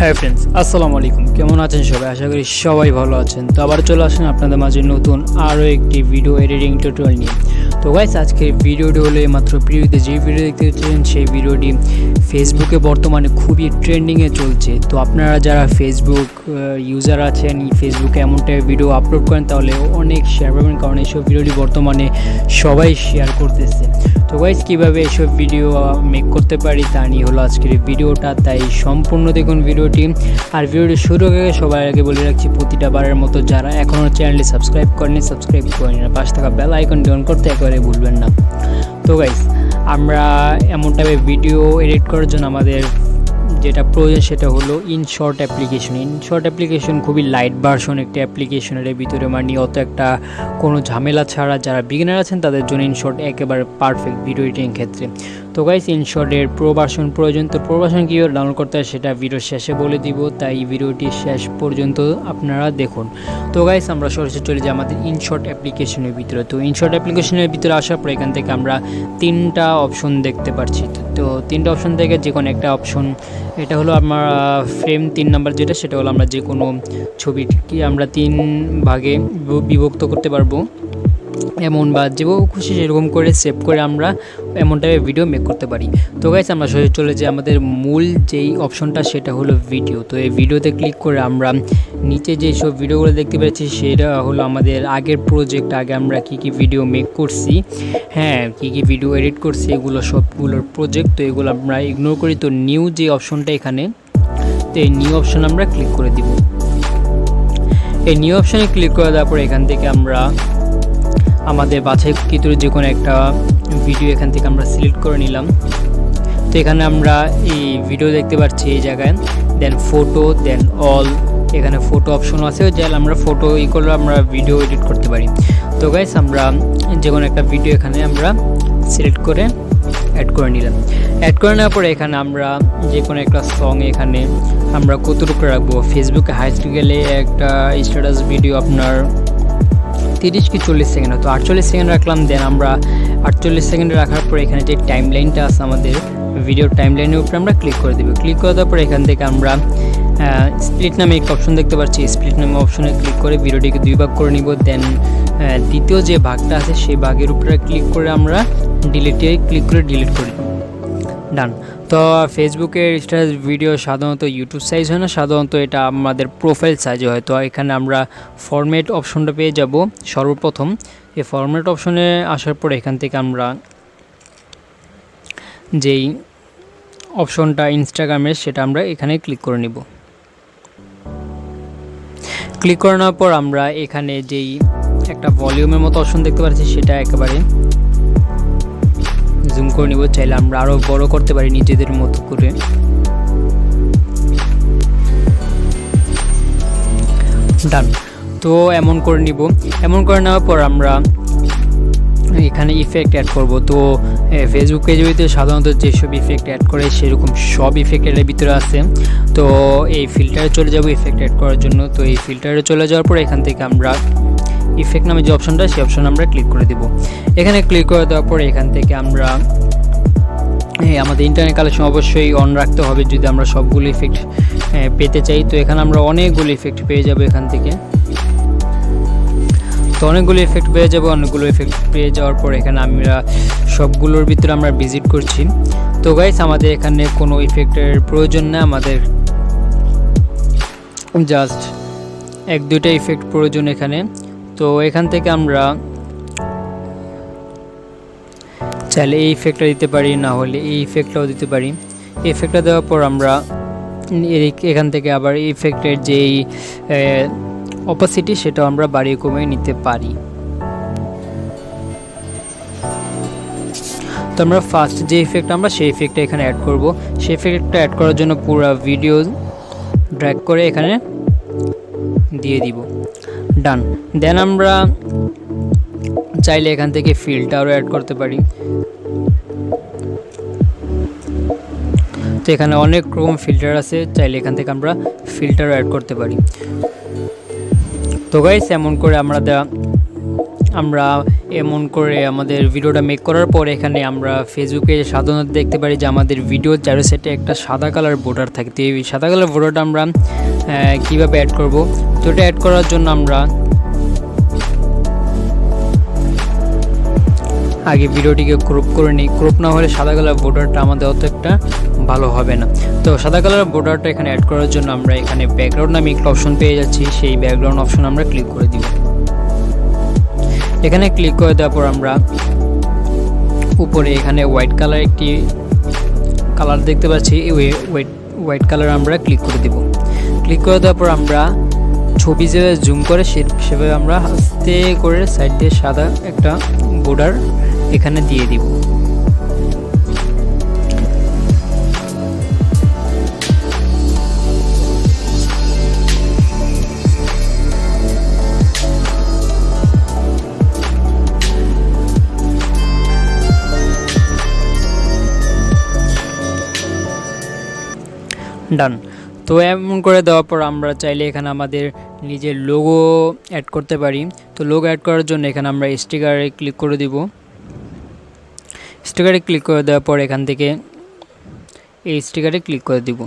হ্যাঁ ফ্রেন্ডস, আসসালামু আলাইকুম। কেমন আছেন সবাই? আশা করি সবাই ভালো আছেন। তো আবার চলে আসেন আপনাদের মাঝে নতুন আরও একটি ভিডিও এডিটিং টিউটোরিয়াল নিয়ে। তো গাইস, আজকের ভিডিওটি হলো মাত্র প্রিভিউতে যে ভিডিও দেখতে পাচ্ছেন সেই ভিডিওটি ফেসবুকে বর্তমানে খুবই ট্রেন্ডিংয়ে চলছে। তো আপনারা যারা ফেসবুক ইউজার আছেন, ফেসবুকে এমন টাইপের ভিডিও আপলোড করেন তাহলে অনেক শেয়ার পাবেন, কারণ এইসব ভিডিওটি বর্তমানে সবাই শেয়ার করতেছে। তো গাইস, কীভাবে এইসব ভিডিও মেক করতে পারি তা নিয়ে হলো আজকের ভিডিওটা, তাই সম্পূর্ণ দেখুন ভিডিওটি। আর ভিডিওটি শুরু হয়ে সবার আগে বলে রাখছি, প্রতিটা বারের মতো যারা এখনও চ্যানেলটি সাবস্ক্রাইব করেনি সাবস্ক্রাইব করে নিন, পাশে থাকা বেল আইকনটি অন করতে একেবারে ভুলবেন না। তো গাইস, আমরা এমন টাইপের ভিডিও এডিট করার জন্য আমাদের যেটা প্রয়োজন সেটা হলো ইনশর্ট অ্যাপ্লিকেশন। ইনশর্ট অ্যাপ্লিকেশন খুবই লাইট ভার্সন একটি অ্যাপ্লিকেশনের ভিতরে, মানে অত একটা কোনো ঝামেলা ছাড়া যারা বিগিনার আছেন তাদের জন্য ইনশর্ট একেবারে পারফেক্ট ভিডিও এডিটিং ক্ষেত্রে। তো গাইস, ইনশর্টের প্রো ভার্সন প্রয়োজন। তো প্রো ভার্সন কীভাবে ডাউনলোড করতে হয় সেটা ভিডিওর শেষে বলে দিব, তাই ভিডিওটি শেষ পর্যন্ত আপনারা দেখুন। তো গাইস, আমরা সরাসরি চলে যাই আমাদের ইনশর্ট অ্যাপ্লিকেশনের ভিতরে। তো ইনশর্ট অ্যাপ্লিকেশনের ভিতরে আসার পর এখান থেকে আমরা তিনটা অপশন দেখতে পাচ্ছি। তো তিনটা অপশন থেকে যে কোনো একটা অপশন, এটা হলো আমার ফ্রেম 3 নাম্বার যেটা, সেটা হলো আমরা যে কোনো ছবিকে আমরা 3 ভাগে বিভক্ত করতে পারবো, এমন বা যেভাবে খুশি সেরকম করে সেভ করে আমরা এমন টাইপের ভিডিও মেক করতে পারি। তো গাইস, আমরা সরাসরি চলে যাই আমাদের মূল যেই অপশনটা সেটা হলো ভিডিও। তো এই ভিডিওতে ক্লিক করে আমরা নিচে যেই সব ভিডিওগুলো দেখতে পাচ্ছি সেটা হলো আমাদের আগের প্রজেক্ট, আগে আমরা কী কী ভিডিও মেক করছি, হ্যাঁ কী কী ভিডিও এডিট করছি, এগুলো সবগুলোর প্রজেক্ট। তো এগুলো আমরা ইগনোর করি। তো নিউ যে অপশনটা এখানে, তো এই নিউ অপশন আমরা ক্লিক করে দিব। এই নিউ অপশনে ক্লিক করে দেওয়ার পরে এখান থেকে আমরা আমাদের বাছাইকৃত যে কোনো একটা ভিডিও এখান থেকে আমরা সিলেক্ট করে নিলাম। তো এখানে আমরা এই ভিডিও দেখতে পাচ্ছি এই জায়গায়, দেন ফটো, দেন অল, এখানে ফটো অপশন আছে, যাই আমরা ফটো করলে আমরা ভিডিও এডিট করতে পারি। তো গাইস, আমরা যে কোনো একটা ভিডিও এখানে আমরা সিলেক্ট করে অ্যাড করে নিলাম। অ্যাড করে নেওয়ার পরে এখানে আমরা যে কোনো একটা সং এখানে আমরা কতটুকু রাখবো, ফেসবুকে হাইস্ট গেলে একটা স্ট্যাটাস ভিডিও আপনার 30 কি 40 সেকেন্ড, হয়তো 48 সেকেন্ড রাখলাম। দেন আমরা 48 সেকেন্ডে রাখার পরে এখানে যে টাইম লাইনটা আছে আমাদের ভিডিওর টাইম লাইনের উপরে আমরা ক্লিক করে দেবো। ক্লিক করে দেওয়ার পরে এখান থেকে আমরা স্প্লিট নামে একটা অপশন দেখতে পাচ্ছি, স্প্লিট নামে অপশনে ক্লিক করে ভিডিওটিকে 2 ভাগ করে নিব। দেন দ্বিতীয় যে ভাগটা আছে সেই ভাগের উপরে ক্লিক করে আমরা ডিলিটে ক্লিক করে ডিলিট করে দেব। ডান। তো ফেসবুকের স্ট্যাটাস ভিডিও সাধারণত ইউটিউব সাইজ হয় না, সাধারণত এটা আমাদের প্রোফাইল সাইজে হয়। তো এখানে আমরা ফরম্যাট অপশনটা পেয়ে যাব সর্বপ্রথম। এই ফরম্যাট অপশনে আসার পর এখান থেকে আমরা যেই অপশনটা ইনস্টাগ্রামের সেটা আমরা এখানে ক্লিক করে নিব। ক্লিক করে নেওয়ার পর আমরা এখানে যেই একটা ভলিউমের মতো অপশন দেখতে পাচ্ছি সেটা একেবারে জুম করে নিব। চাইলে আমরা আরও বড় করতে পারি নিজেদের মতো করে। ডান। তো এমন করে নিব। এমন করে নেওয়ার পর আমরা এখানে ইফেক্ট অ্যাড করব। তো ফেসবুক পেজের ভিতরে সাধারণত যেসব ইফেক্ট অ্যাড করে সেরকম সব ইফেক্ট এর ভিতরে আছে। তো এই ফিল্টারে চলে যাব ইফেক্ট অ্যাড করার জন্য। তো এই ফিল্টারে চলে যাওয়ার পর এখান থেকে আমরা ইফেক্ট নামে যে অপশনটা সেই অপশন আমরা ক্লিক করে দেব। এখানে ক্লিক করে দেওয়ার পরে এখান থেকে আমরা আমাদের ইন্টারনেট কালেকশন অবশ্যই অন রাখতে হবে যদি আমরা সবগুলো ইফেক্ট পেতে চাই। তো এখানে আমরা অনেকগুলো ইফেক্ট পেয়ে যাব এখান থেকে। তো অনেকগুলো ইফেক্ট পেয়ে যাব। অনেকগুলো ইফেক্ট পেয়ে যাওয়ার পর এখানে আমরা সবগুলোর ভিতরে আমরা ভিজিট করছি। তো গাইস, আমাদের এখানে কোনো ইফেক্টের প্রয়োজন না, আমাদের জাস্ট 1-2টা ইফেক্ট প্রয়োজন এখানে। তো এখান থেকে আমরা চাইলে এই ইফেক্টটা দিতে পারি, না হলে এই ইফেক্টটাও দিতে পারি। এই ইফেক্টটা দেওয়ার পর আমরা এখান থেকে আবার এই ইফেক্টের যেই অপোসিটি সেটাও আমরা বাড়িয়ে কমিয়ে নিতে পারি। তো আমরা ফার্স্ট যে ইফেক্ট আমরা সেই ইফেক্টটা এখানে অ্যাড করব। সেই ইফেক্টটা অ্যাড করার জন্য পুরো ভিডিও ড্র্যাগ করে এখানে দিয়ে দিব। ডান। দেন আমরা চাইলে এখান থেকে ফিল্টারও অ্যাড করতে পারি। তো এখানে অনেক রকম ফিল্টার আছে, চাইলে এখান থেকে আমরা ফিল্টারও অ্যাড করতে পারি। তো গাইস, এমন করে আমরা এমন করে আমাদের ভিডিওটা মেক করার পর এখানে আমরা ফেসবুকে সাধারণত দেখতে পারি যে আমাদের ভিডিও চারো সাইডে একটা সাদা কালার বর্ডার থাকে। তো এই সাদা কালার বর্ডারটা আমরা কীভাবে অ্যাড করব? তো এটা অ্যাড করার জন্য আমরা আগে ভিডিওটিকে ক্রপ করে নিই। ক্রপ না হলে সাদা কালার বর্ডারটা আমাদের অত একটা ভালো হবে না। তো সাদা কালার বর্ডারটা এখানে অ্যাড করার জন্য আমরা এখানে ব্যাকগ্রাউন্ড নামে একটা অপশন পেয়ে যাচ্ছি, সেই ব্যাকগ্রাউন্ড অপশন আমরা ক্লিক করে দিব। এখানে ক্লিক করে দেওয়ার পর আমরা উপরে এখানে হোয়াইট কালার একটি কালার দেখতে পাচ্ছি, হোয়াইট কালার আমরা ক্লিক করে দিব। ক্লিক করে দেওয়ার পর আমরা ছবি যেভাবে জুম করে সেভাবে আমরা আস্তে করে সাইড দিয়ে সাদা একটা বর্ডার এখানে দিয়ে দিব। ডান। তো এমন করে দেওয়ার পর আমরা চাইলে এখানে আমাদের নিজের লোগো অ্যাড করতে পারি। তো লোগো অ্যাড করার জন্য এখানে আমরা স্টিকারে ক্লিক করে দিব। স্টিকারে ক্লিক করে দেওয়ার পর এখান থেকে এই স্টিকারে ক্লিক করে দিব।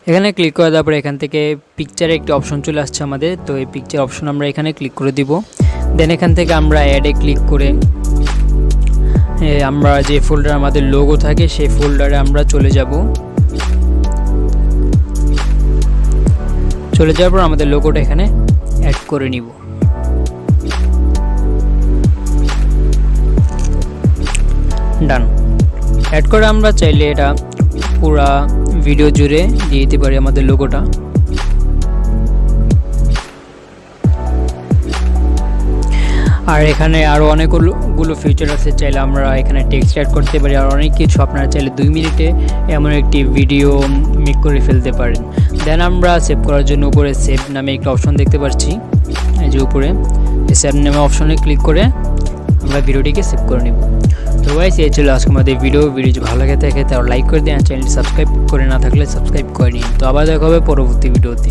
এখানে ক্লিক করে দেওয়ার পর এখান থেকে পিকচারে একটি অপশন চলে আসছে আমাদের। তো এই পিকচার অপশন আমরা এখানে ক্লিক করে দিব। দেন এখান থেকে আমরা অ্যাডে ক্লিক করে আমরা যে ফোল্ডার আমাদের লোগো থাকে সেই ফোল্ডারে আমরা চলে যাওয়ার পর আমাদের লোগোটা এখানে অ্যাড করে নিব। ডান। অ্যাড করে আমরা চাইলে এটা পুরা ভিডিও জুড়ে দিয়ে দিতে পারি আমাদের লোগোটা। আর এখানে আরও অনেকগুলো ফিচার আছে, চাইলে আমরা এখানে টেক্সট অ্যাড করতে পারি আর অনেক কিছু। আপনারা চাইলে 2 মিনিটে এমন একটি ভিডিও মেক করে ফেলতে পারেন। দেন আমরা সেভ করার জন্য উপরে সেভ নামে একটা অপশন দেখতে পাচ্ছি, এই যে উপরে সেভ নামে অপশনে ক্লিক করে আমরা ভিডিওটিকে সেভ করে নেব। তো গাইস, এই ছিল আজকে আমাদের ভিডিও যদি ভালো লাগে থাকে তাহলে লাইক করে দিন, চ্যানেলটি সাবস্ক্রাইব করে না থাকলে সাবস্ক্রাইব করে নিন। তো আবার দেখা হবে পরবর্তী ভিডিওতে।